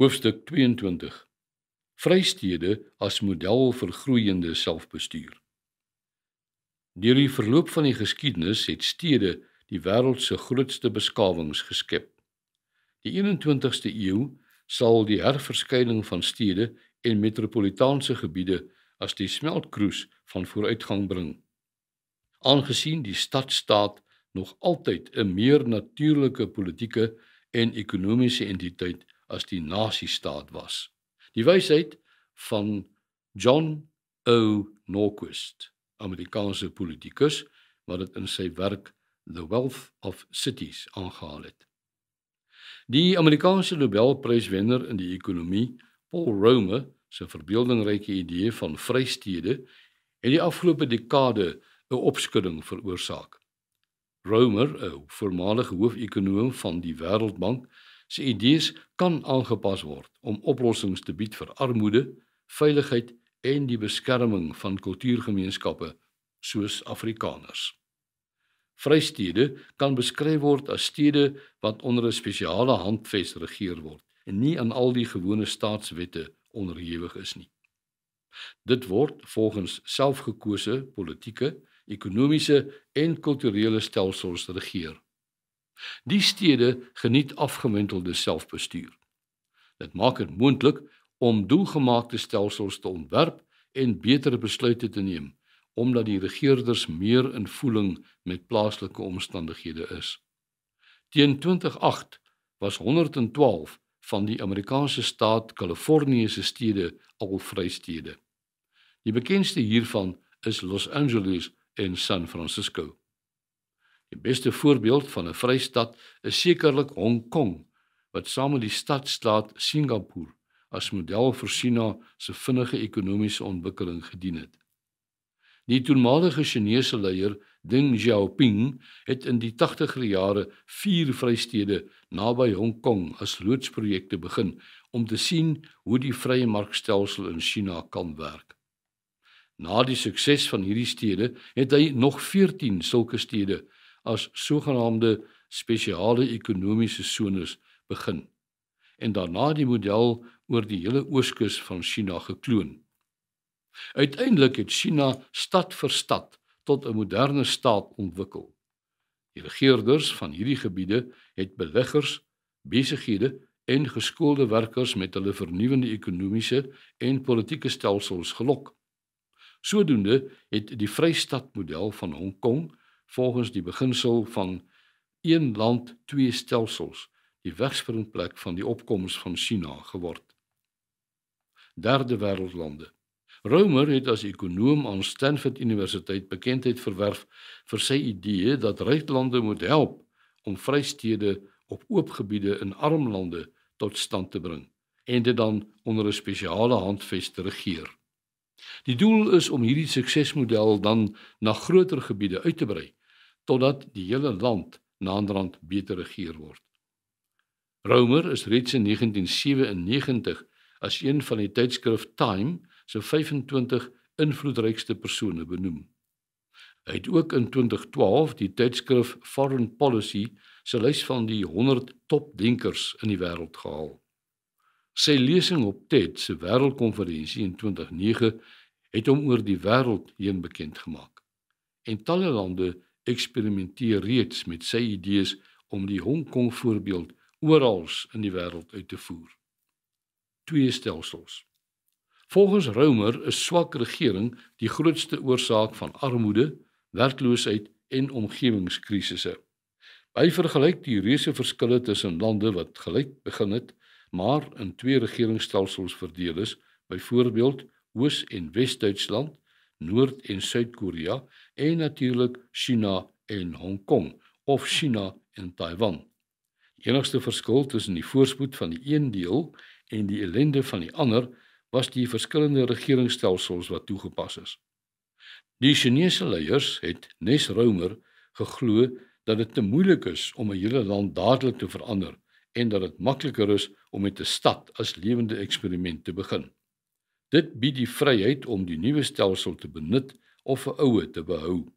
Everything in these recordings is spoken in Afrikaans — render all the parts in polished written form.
Hoofstuk 22. Vrystede as model vir groeiende selfbestuur. Deur die verloop van die geskiedenis het stede die wêreld se grootste beskawings geskep. Die 21ste eeu sal die herverskyning van stede en metropolitaanse gebiede as die smeltkroes van vooruitgang bring. Aangesien die stadstaat nog altyd 'n meer natuurlike politieke en ekonomiese entiteit as die nasiestaat was. Die wysheid van John O. Norquist, Amerikaanse politikus, wat dit in sy werk The Wealth of Cities aangehaal het. Die Amerikaanse Nobelpryswenner in die ekonomie, Paul Romer, se verbeeldingryke idee van vrystede het die afgelope dekade 'n opskudding veroorsaak. Romer, 'n voormalige hoofekonoom van die Wêreldbank, se idees kan aangepas word om oplossings te bied vir armoede, veiligheid en die beskerming van kultuurgemeenskappe soos Afrikaners. Vrystede kan beskryf word as stede wat onder 'n spesiale handves regeer word en nie aan al die gewone staatswette onderhewig is nie. Dit word volgens selfgekose politieke, ekonomiese en kulturele stelsels regeer. Die stede geniet afgewentelde selfbestuur. Dit maak dit moontlik om doelgemaakte stelsels te ontwerp en beter besluite te neem, omdat die regerders meer in voeling met plaaslike omstandighede is. Teen 2008 was 112 van die Amerikaanse staat Kalifornië se stede al vrystede. Die bekendste hiervan is Los Angeles en San Francisco. Die beste voorbeeld van 'n vrystad is sekerlik Hong Kong, wat saam met die stadstaat Singapore as model vir China se vinnige ekonomiese ontwikkeling gedien het. Die toenmalige Chinese leier Deng Xiaoping het in die 80er jare 4 vrystede naby Hong Kong as loodsprojekte begin om te sien hoe die vrye markstelsel in China kan werk. Na die sukses van hierdie stede het hy nog 14 sulke stede as sogenaamde spesiale ekonomiese sones begin en daarna die model oor die hele ooskus van China gekloon. Uiteindelik het China stad vir stad tot 'n moderne staat ontwikkel. Die regerders van hierdie gebiede het beleggers, besighede en geskoolde werkers met hulle vernuwende ekonomiese en politieke stelsels gelok. Sodoende het die vrystadmodel van Hong Kong volgens die beginsel van een land, twee stelsels die wegspringplek van die opkoms van China geword. Derde wêreldlande. Romer het as ekonoom aan Stanford Universiteit bekendheid verwerf vir sy idee dat ryk lande moet help om vrystede op oop gebiede in arm lande tot stand te bring en dit dan onder 'n spesiale handves te regeer. Die doel is om hierdie suksesmodel dan na groter gebiede uit te brei, totdat die hele land naderhand beter regeer word. Romer is reeds in 1997 as een van die tydskrif Time se 25 invloedrykste persone benoem. Hy het ook in 2012 die tydskrif Foreign Policy se lys van die 100 topdenkers in die wêreld gehaal. Sy lesing op TED se wêreldkonferensie in 2009 het hom oor die wêreld heen bekend gemaak. En talle lande eksperimenteer reeds met sy idees om die Hong Kong voorbeeld oral in die wêreld uit te voer. Twee stelsels. Volgens Romer is swak regering die grootste oorsaak van armoede, werkloosheid en omgewingskrisisse. Hy vergelyk die reuse verskille tussen lande wat gelyk begin het, maar in twee regeringsstelsels verdeel is, byvoorbeeld Oos- en Wes-Duitsland, Noord- en Suid-Korea en natuurlik China en Hong Kong of China en Taiwan. Die enigste verskil tussen die voorspoed van die een deel en die ellende van die ander was die verskillende regeringsstelsels wat toegepas is. Die Chinese leiers het, nes Romer, geglo dat dit te moeilik is om 'n hele land dadelik te verander en dat dit makliker is om met 'n stad as lewende eksperiment te begin. Dit bied die vryheid om die nuwe stelsel te benut of 'n oue te behou.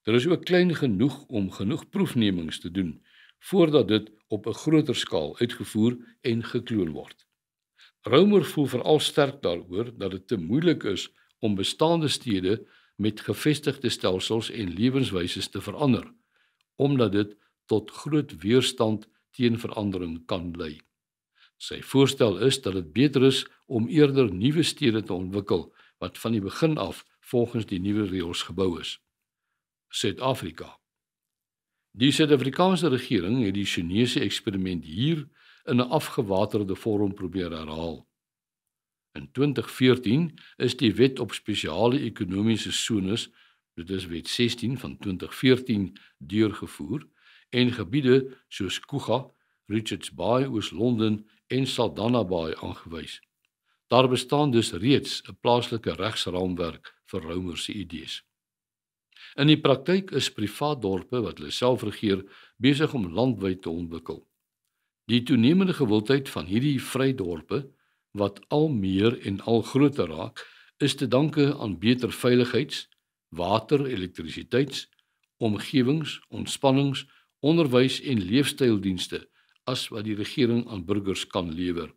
Daar is ook klein genoeg om genoeg proefnemings te doen voordat dit op 'n groter skaal uitgevoer en gekloon word. Romer voel veral sterk daaroor dat dit te moeilik is om bestaande stede met gevestigde stelsels en lewenswyses te verander, omdat dit tot groot weerstand teen verandering kan lei. Sy voorstel is dat dit beter is om eerder nuwe stede te ontwikkel wat van die begin af volgens die nuwe reëls gebou is. Suid-Afrika. Die Suid-Afrikaanse regering het die Chinese eksperiment hier in 'n afgewaterde vorm probeer herhaal. In 2014 is die Wet op Spesiale Ekonomiese Sones, dit is Wet 16 van 2014, deurgevoer en gebiede soos Kuga, Richards Bay, Oos-London en Saldanha Bay aangewys. Daar bestaan dus reeds 'n plaaslike regsraamwerk vir Romer se idees. In die praktyk is privaat dorpe wat hulle self regeer besig om landwyd te ontwikkel. Die toenemende gewildheid van hierdie vrydorpe, wat al meer en al groter raak, is te danke aan beter veiligheids-, water-, elektrisiteits-, omgewings-, ontspannings-, onderwys- en leefstyldienste as wat die regering aan burgers kan lewer.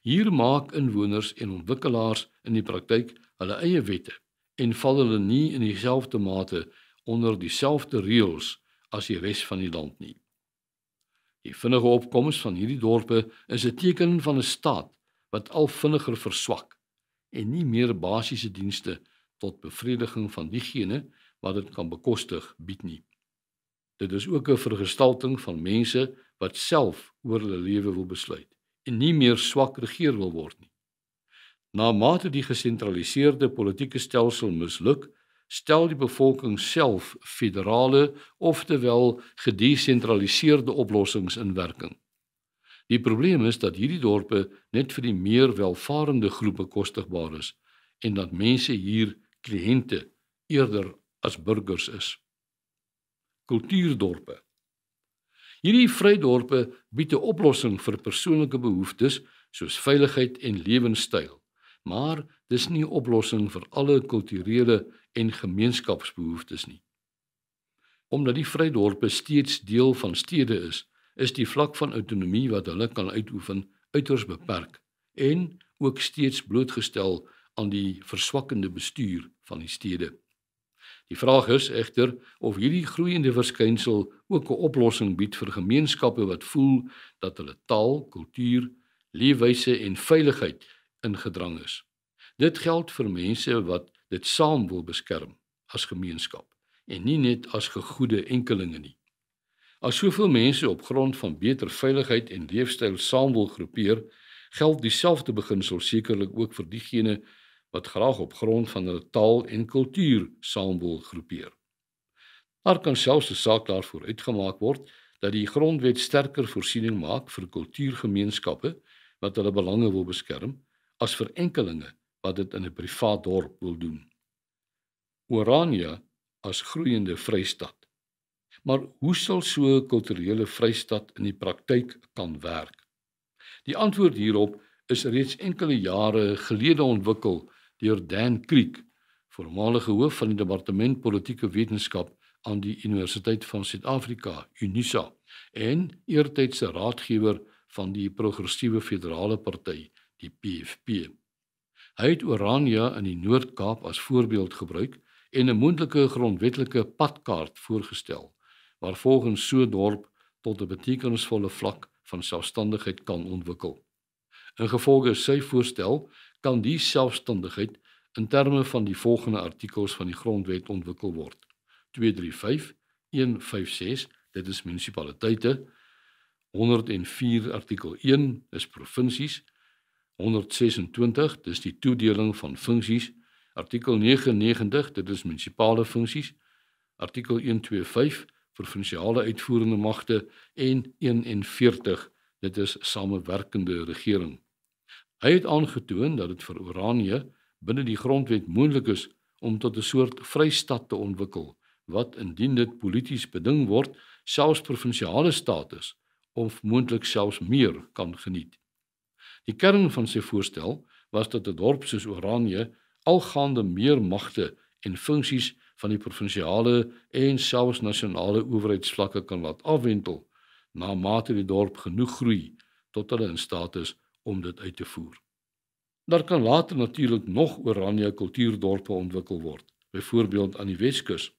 Hier maak inwoners en ontwikkelaars in die praktyk hulle eie wette en val hulle nie in dieselfde mate onder dieselfde reëls as die res van die land nie. Die vinnige opkoms van hierdie dorpe is 'n teken van 'n staat wat al vinniger verswak en nie meer basiese dienste tot bevrediging van diegene wat dit kan bekostig bied nie. Dit is ook 'n vergestalting van mense wat self oor hulle lewe wil besluit en nie meer swak regeer wil word nie. Na mate die gesentraliseerde politieke stelsel misluk, stel die bevolking self federale, oftewel gedesentraliseerde oplossings in werking. Die probleem is dat hierdie dorpe net vir die meer welvarende groep bekostigbaar is en dat mense hier kliënte eerder as burgers is. Kultuurdorpe. Hierdie vrydorpe bied 'n oplossing vir persoonlike behoeftes soos veiligheid en lewenstyl, maar dis nie 'n oplossing vir alle kulturele en gemeenskapsbehoeftes nie. Omdat die vrydorpe steeds deel van stede is die vlak van autonomie wat hulle kan uitoefen uiters beperk en ook steeds blootgestel aan die verswakkende bestuur van die stede. Die vraag is egter of hierdie groeiende verskynsel ook 'n oplossing bied vir gemeenskappe wat voel dat hulle taal, kultuur, leefwyse en veiligheid ingedrang is. Dit geld vir mense wat dit saam wil beskerm as gemeenskap en nie net as gegoede enkelinge nie. As soveel mense op grond van beter veiligheid en leefstyl saam wil groepeer, geld dieselfde beginsel sekerlik ook vir diegene wat graag op grond van hulle taal en kultuur saam wil groepeer. Daar kan selfs 'n saak daarvoor uitgemaak word dat die grondwet sterker voorsiening maak vir kultuurgemeenskappe wat hulle belange wil beskerm, as vir enkelinge wat dit in 'n privaat dorp wil doen. Oranje as groeiende vrystad. Maar hoe sal so 'n kulturele vrystad in die praktyk kan werk? Die antwoord hierop is reeds enkele jare gelede ontwikkel deur Dan Kriek, voormalige hoof van die Departement Politieke Wetenskap aan die Universiteit van Suid-Afrika, UNISA, en eertydse raadgewer van die Progressiewe Federale Party, die PFP. Hy het Oranje in die Noord-Kaap as voorbeeld gebruik en 'n moontlike grondwetlike padkaart voorgestel, waar volgens so 'n dorp tot 'n betekenisvolle vlak van selfstandigheid kan ontwikkel. Ingevolge sy voorstel kan die selfstandigheid in terme van die volgende artikels van die grondwet ontwikkel word. 235, 156, dit is munisipaliteite, 104 artikel 1 is provinsies, 126, dis die toedeling van funksies, artikel 99, dit is munisipale funksies, artikel 125, provinsiale uitvoerende magte en 41, dit is samewerkende regering. Hy het aangetoon dat dit vir Oranje binne die grondwet moontlik is om tot 'n soort vrystad te ontwikkel, wat indien dit polities beding word, selfs provinsiale status of moontlik selfs meer kan geniet. Die kern van sy voorstel was dat 'n dorp soos Oranje algaande meer magte en funksies van die provinsiale en selfs nasionale owerheidsvlakke kan laat afwentel, na mate die dorp genoeg groei tot hulle in staat is om dit uit te voer. Daar kan later natuurlik nog Oranje kultuurdorpe ontwikkel word, byvoorbeeld aan die Weskus.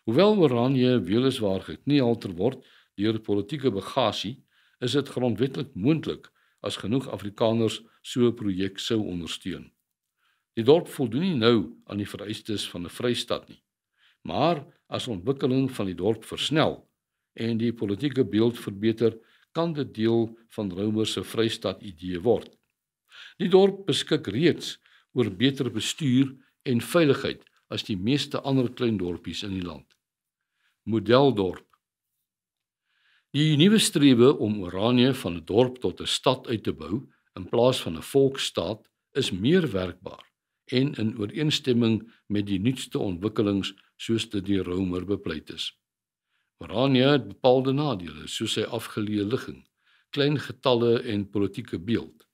Hoewel Oranje weliswaar gekniehalter word deur politieke bagasie, is dit grondwetlik moontlik as genoeg Afrikaners so 'n projek sou ondersteun. Die dorp voldoen nie nou aan die vereistes van 'n Vrystaat nie, maar as ontwikkeling van die dorp versnel en die politieke beeld verbeter, kan dit deel van Romer se Vrystaat idee word. Die dorp beskik reeds oor beter bestuur en veiligheid as die meeste ander klein dorpies in die land. Modeldorp. Die nuwe strewe om Oranje van 'n dorp tot 'n stad uit te bou in plaas van 'n volksstaat is meer werkbaar en in ooreenstemming met die nuutste ontwikkelings soos dit deur Romer bepleit is. Oranje het bepaalde nadele soos sy afgeleë ligging, klein getalle en politieke beeld.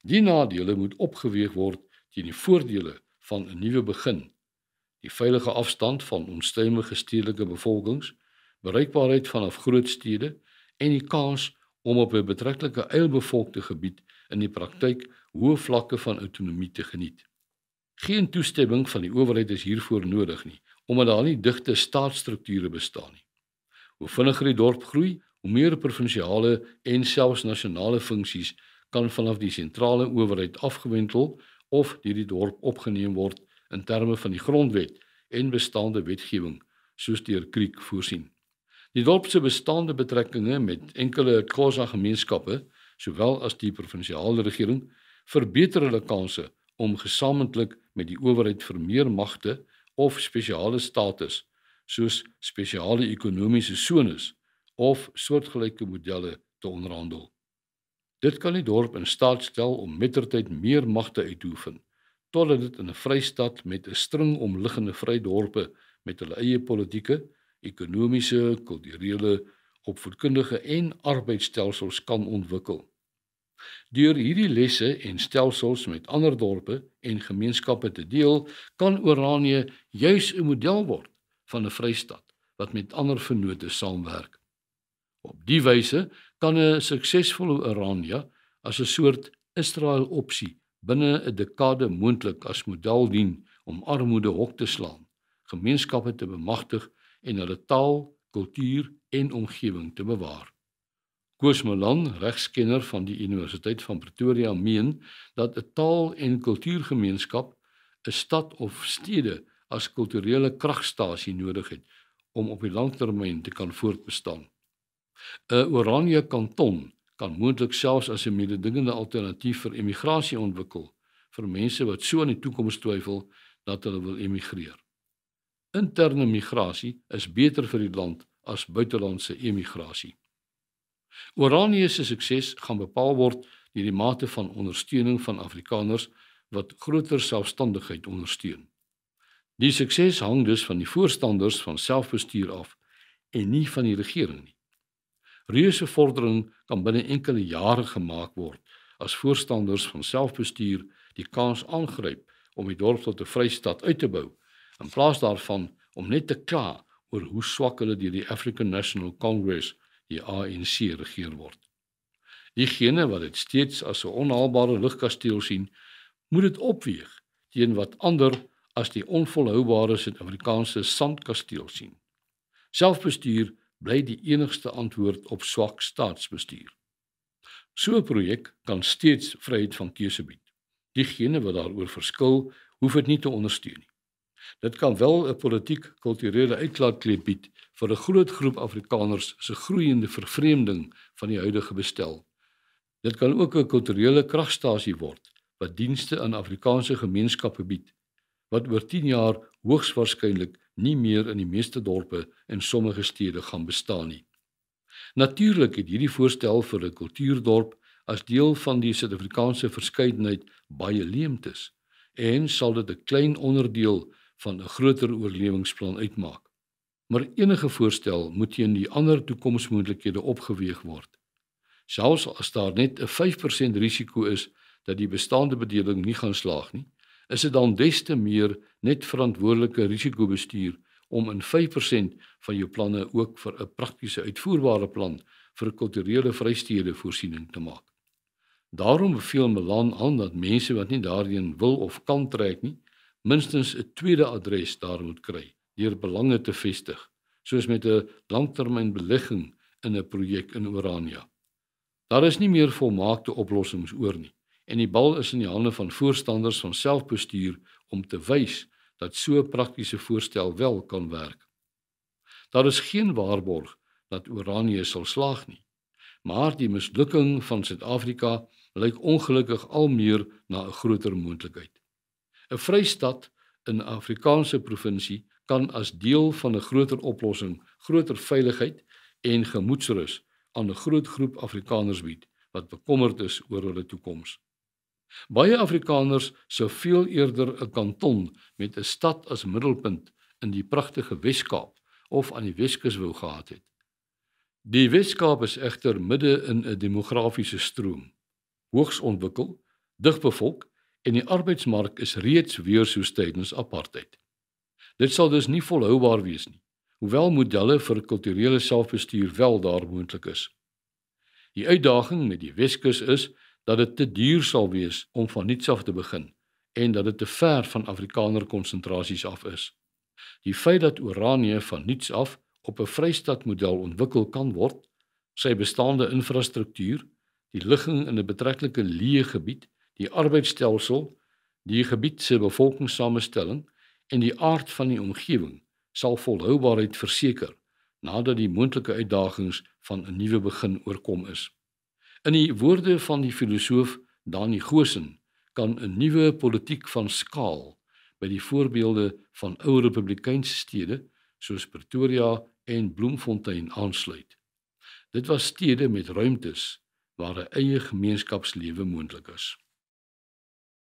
Die nadele moet opgeweeg word teen die voordele van 'n nuwe begin. Die veilige afstand van onstuimige stedelike bevolkings, bereikbaarheid vanaf groot stede en die kans om op 'n betreklike eilbevolkte gebied in die praktyk hoë vlakke van autonomie te geniet. Geen toestemming van die owerheid is hiervoor nodig nie, omdat daar nie digte staatsstrukture bestaan nie. Hoe vinniger die dorp groei, hoe meer provinsiale en selfs nasionale funksies kan vanaf die sentrale owerheid afgewentel of deur die dorp opgeneem word in terme van die grondwet en bestaande wetgewing, soos deur Kriek voorsien. Die dorp se bestaande betrekkinge met enkele Xhosa gemeenskappe, sowel as die provinsiale regering, verbeter hulle kanse om gesamentlik met die owerheid vir meer magte of spesiale status, soos spesiale ekonomiese sones of soortgelyke modelle te onderhandel. Dit kan die dorp in staat stel om mettertyd meer magte uit te oefen, totdat dit in 'n Vrystaat met 'n string omliggende vrydorpe met hulle eie politieke, ekonomiese, kulturele, opvoedkundige en arbeidsstelsels kan ontwikkel. Deur hierdie lesse en stelsels met ander dorpe en gemeenskappe te deel, kan Oranje juis 'n model word van 'n Vrystaat wat met ander vennote saamwerk. Op die wyse kan 'n suksesvolle Oranje as 'n soort Israel-opsie binne 'n dekade moontlik as model dien om armoede hok te slaan, gemeenskappe te bemagtig en hulle taal, kultuur en omgewing te bewaar. Koos Malan, regskenner van die Universiteit van Pretoria, meen dat 'n taal- en kultuurgemeenskap 'n stad of stede as kulturele kragstasie nodig het om op die langtermyn te kan voortbestaan. 'n Oranje kanton kan moontlik selfs as 'n mededingende alternatief vir emigrasie ontwikkel vir mense wat so aan die toekoms twyfel dat hulle wil emigreer. Interne migrasie is beter vir die land as buitelandse emigrasie. Oranje se sukses gaan bepaal word deur die mate van ondersteuning van Afrikaners wat groter selfstandigheid ondersteun. Die sukses hang dus van die voorstanders van selfbestuur af en nie van die regering nie. Reuse vordering kan binne enkele jare gemaak word as voorstanders van selfbestuur die kans aangryp om die dorp tot 'n Vrystaat uit te bou, in plaas daarvan om net te kla oor hoe swak hulle deur die African National Congress, die ANC, regeer word. Diegene wat dit steeds as 'n onhaalbare lugkasteel sien, moet dit opweeg teen wat ander as die onvolhoubare Suid-Afrikaanse sandkasteel sien. Selfbestuur bly die enigste antwoord op swak staatsbestuur. So 'n projek kan steeds vryheid van keuse bied. Diegene wat daaroor verskil, hoef dit nie te ondersteun nie. Dit kan wel 'n politiek-kulturele uitlaatklep bied vir 'n groot groep Afrikaners se groeiende vervreemding van die huidige bestel. Dit kan ook 'n kulturele kragstasie word wat dienste aan Afrikaanse gemeenskappe bied, wat oor 10 jaar hoogs waarskynlik nie meer in die meeste dorpe en sommige stede gaan bestaan nie. Natuurlik het hierdie voorstel vir 'n kultuurdorp as deel van die Suid-Afrikaanse verskeidenheid baie leemtes en sal dit 'n klein onderdeel van 'n groter oorlewingsplan uitmaak. Maar enige voorstel moet teen die ander toekomsmoontlikhede opgeweeg word. Selfs as daar net 'n 5% risiko is dat die bestaande bedeling nie gaan slaag nie, is dit dan des te meer net verantwoordelike risikobestuur om in 5% van jou planne ook vir 'n praktiese uitvoerbare plan vir kulturele vrystede voorsiening te maak. Daarom beveel Milan aan dat mense wat nie daarheen wil of kan trek nie, minstens 'n tweede adres daar moet kry deur belange te vestig, soos met 'n langtermynbelegging in 'n projek in Orania. Daar is nie meer volmaakte oplossings oor nie en die bal is in die hande van voorstanders van selfbestuur om te wys dat so 'n praktiese voorstel wel kan werk. Daar is geen waarborg dat Oranje sal slaag nie, maar die mislukking van Suid-Afrika lyk ongelukkig al meer na 'n groter moontlikheid. 'n Vrystaat in 'n Afrikaanse provinsie kan as deel van 'n groter oplossing groter veiligheid en gemoedsrus aan 'n groot groep Afrikaners bied wat bekommerd is oor hulle toekoms. Baie Afrikaners sou veel eerder 'n kanton met 'n stad as middelpunt in die pragtige Wes-Kaap of aan die Weskus wou gehad het. Die Wes-Kaap is egter midde in 'n demografiese stroom, hoogs ontwikkel, digbevolk en die arbeidsmark is reeds weer soos tydens apartheid. Dit sal dus nie volhoubaar wees nie, hoewel modelle vir kulturele selfbestuur wel daar moontlik is. Die uitdaging met die Weskus is dat dit te duur sal wees om van niets af te begin en dat dit te ver van Afrikaner konsentrasies af is. Die feit dat Oranje van niets af op 'n Vrystaatmodel ontwikkel kan word, sy bestaande infrastruktuur, die ligging in 'n betreklike leë gebied, die arbeidsstelsel, die gebied se bevolkingssamestelling en die aard van die omgewing sal volhoubaarheid verseker nadat die moontlike uitdagings van 'n nuwe begin oorkom is. In die woorde van die filosoof Dani Goosen kan 'n nuwe politiek van skaal by die voorbeelde van ou republikeinse stede soos Pretoria en Bloemfontein aansluit. Dit was stede met ruimtes waar 'n eie gemeenskapslewe moontlik is.